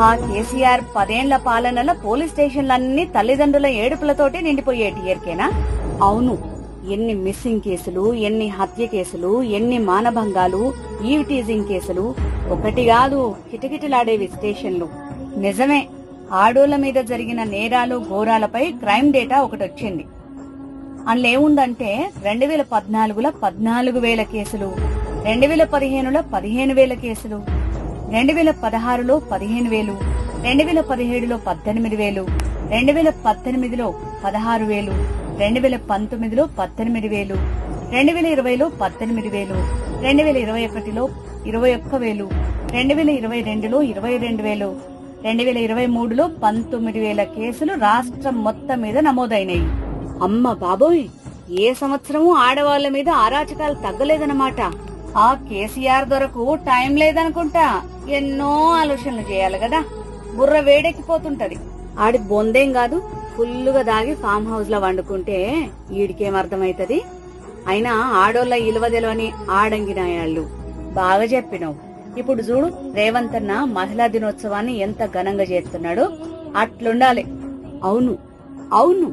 ఆ కేసీఆర్ 10 ఏళ్ల పాలనలో పోలీస్ స్టేషన్లన్నీ తల్లిదండ్రుల ఏడుపులతోటి నిండిపోయేటి ఎరికేనా? అవును, ఎన్ని మిస్సింగ్ కేసులు, ఎన్ని హత్య కేసులు, ఎన్ని మానభంగాలు, ఈవ్ టీజింగ్ కేసులు, ఒకటి కాదు కిటకిటలాడేవి స్టేషన్లు. నిజమే, ఆడోళ్ల మీద జరిగిన నేరాలు ఘోరాలపై క్రైమ్ డేటా ఒకటొచ్చింది. అందులోముందంటే 2014లో 14,000 కేసులు, 2015లో 15,000 కేసులు, 2016లో 15,000, 2017లో 18,000, 2018లో 16,000, 2019లో 18,000, 2020లో 18,000, 2021లో 21,000, 2022లో 22,000, 2023లో 19,000 కేసులు రాష్ట్రం మొత్తం మీద నమోదైనాయి. అమ్మ బాబోయ్, ఏ సంవత్సరము ఆడవాళ్ల మీద అరాచకాలు తగ్గలేదన్నమాట. ఆ కేసీఆర్ దొరకు టైం లేదనుకుంటా, ఎన్నో ఆలోచనలు చేయాలి కదా, బుర్ర వేడెక్కిపోతుంటది. ఆడి బొందేం కాదు, ఫుల్లుగా దాగి ఫామ్ హౌస్ లో వండుకుంటే ఈడికేం అర్థమైతది. అయినా ఆడోళ్ల ఇలువ తెలవని ఆడంగినాయాళ్లు. బాగా చెప్పినావు. ఇప్పుడు చూడు, రేవంత్ అన్న మహిళా దినోత్సవాన్ని ఎంత ఘనంగా చేస్తున్నాడు. అట్లుండాలి. అవును అవును